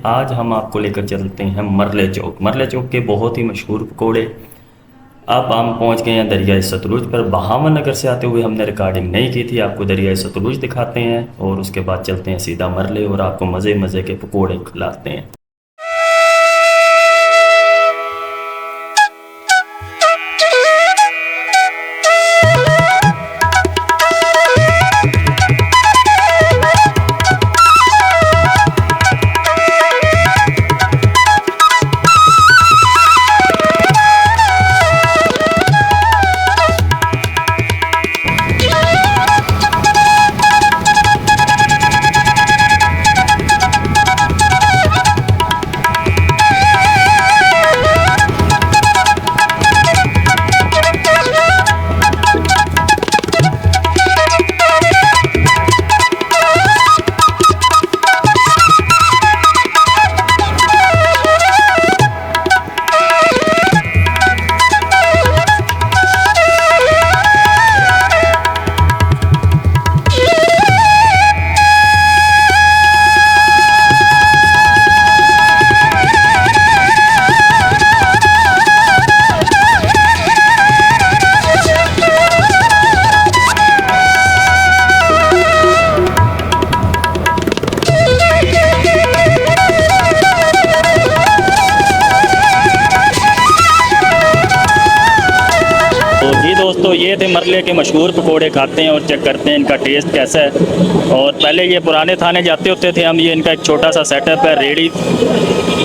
आज हम आपको लेकर चलते हैं मरले चौक। मरले चौक के बहुत ही मशहूर पकौड़े। अब हम पहुंच गए हैं दरियाए सतलुज पर। बहावन नगर से आते हुए हमने रिकॉर्डिंग नहीं की थी, आपको दरियाए सतलुज दिखाते हैं और उसके बाद चलते हैं सीधा मरले और आपको मज़े मज़े के पकौड़े खिलाते हैं। जी दोस्तों, ये थे मरले के मशहूर पकोड़े। खाते हैं और चेक करते हैं इनका टेस्ट कैसा है। और पहले ये पुराने थाने जाते होते थे हम। ये इनका एक छोटा सा सेटअप है, रेडी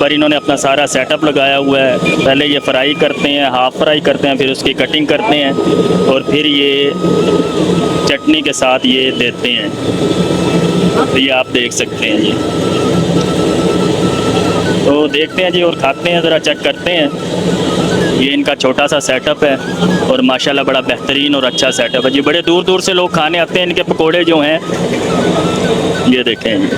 पर इन्होंने अपना सारा सेटअप लगाया हुआ है। पहले ये फ्राई करते हैं, हाफ फ्राई करते हैं, फिर उसकी कटिंग करते हैं और फिर ये चटनी के साथ ये देते हैं। तो ये आप देख सकते हैं जी। तो देखते हैं जी और खाते हैं, ज़रा चेक करते हैं। ये इनका छोटा सा सेटअप है और माशाल्लाह बड़ा बेहतरीन और अच्छा सेटअप है जी। बड़े दूर दूर से लोग खाने आते हैं इनके पकोड़े जो हैं। ये देखें जी।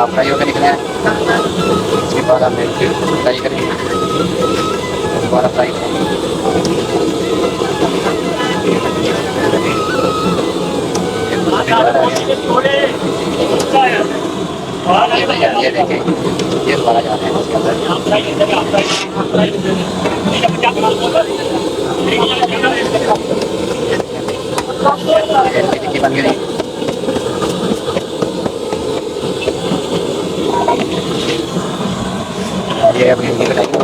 फ्राई होकर निकले हैं। इसके बाद हम फ्राई करेंगे, दोबारा फ्राई ये देखें, ये दोबारा जा रहे हैं इसके अंदर। टिक्की बन गई। ये अभी भिंडी बनाएंगे।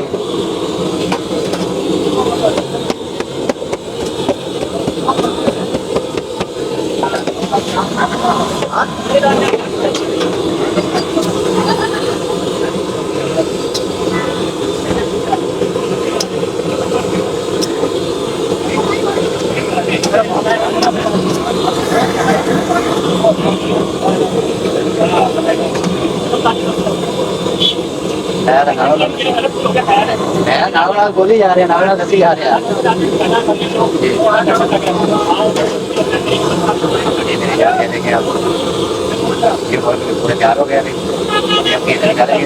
नावल बोली जा रहे हैं, नावल दसी जा रहे हैं। देखें आप, ये पूरे तैयार हो गया। अभी निकालेंगे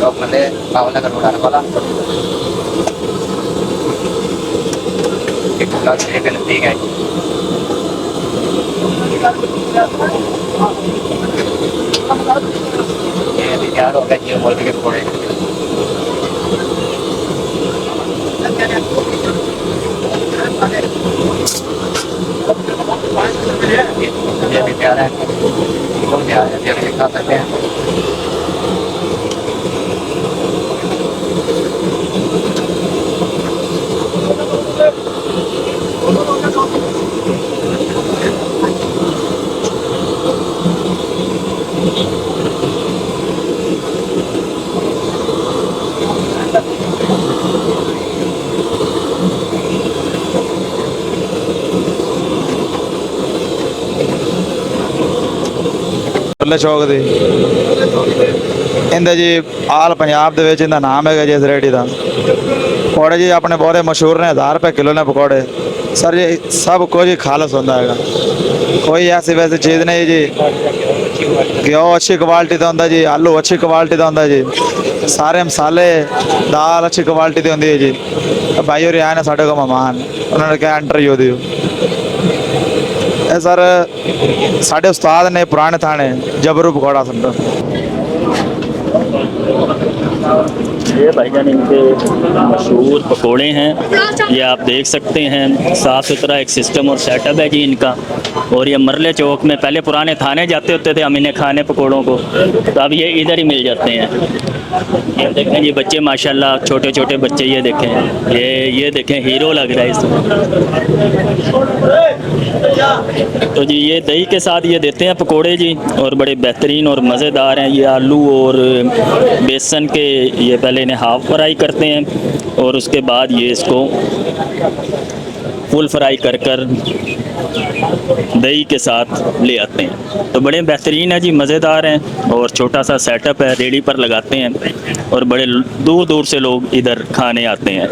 चौक मल्ले बावन नगर रोड आने वाला के नजदीक है। ये अभी तैयार हो गया जी मुर्गे के पकौड़े। ये भी तैयार है, बिल्कुल तैयार है। ये भी खा सकते हैं। मरले चौक दे ਇਹਦਾ ਜੀ ਆਲ ਪੰਜਾਬ ਦੇ ਵਿੱਚ ਇਹਦਾ ਨਾਮ ਹੈਗਾ ਜੀ ਇਸ ਰੇਹੜੀ ਦਾ। ਪਕੌੜੇ ਜੀ ਆਪਣੇ ਬਹੁਤੇ ਮਸ਼ਹੂਰ ਨੇ, 1000 ਰੁਪਏ ਕਿਲੋ ਨੇ ਪਕੌੜੇ। ਸਰ ਜੀ ਸਭ ਕੁਝ ਹੀ ਖਾਲਸ ਹੁੰਦਾ ਹੈਗਾ, ਕੋਈ ਐਸੀ ਵੈਸੀ ਚੀਜ਼ नहीं जी। घ्यो अच्छी क्वालिटी का ਹੁੰਦਾ जी, आलू अच्छी क्वालिटी का ਹੁੰਦਾ जी, ਸਾਰੇ ਮਸਾਲੇ दाल अच्छी क्वालिटी ਦੀ ਹੁੰਦੀ ਹੈ ਜੀ। ਭਾਈ ਹੋਰੀ ਆਏ ਨੇ ਸਾਡੇ ਕੋਲ ਮਹਿਮਾਨ, ਉਹਨਾਂ ਨੇ ਕਿਹਾ ਇੰਟਰਵਿਊ ਦਿਓ। ਇਹ ਸਰ ਸਾਡੇ ਉਸਤਾਦ ਨੇ ਪੁਰਾਣੇ ਥਾਣੇ ਜਬਰੂ ਪਕੌੜਾ ਸੈਂटर। ये भाईजान इनके मशहूर पकोड़े हैं, ये आप देख सकते हैं। साफ़ सुथरा एक सिस्टम और सेटअप है जी इनका। और ये मरले चौक में पहले पुराने थाने जाते होते थे हम इन्हें खाने पकोड़ों को, तो अब ये इधर ही मिल जाते हैं। ये देखें ये बच्चे माशाल्लाह, छोटे छोटे बच्चे, ये देखें, ये देखें हीरो लग रहा है इसमें। तो जी ये दही के साथ ये देते हैं पकोड़े जी, और बड़े बेहतरीन और मज़ेदार हैं। ये आलू और बेसन के ये पहले इन्हें हाफ फ्राई करते हैं और उसके बाद ये इसको फुल फ्राई कर दही के साथ ले आते हैं। तो बड़े बेहतरीन है जी, मज़ेदार हैं और छोटा सा सेटअप है, रेडी पर लगाते हैं और बड़े दूर दूर से लोग इधर खाने आते हैं।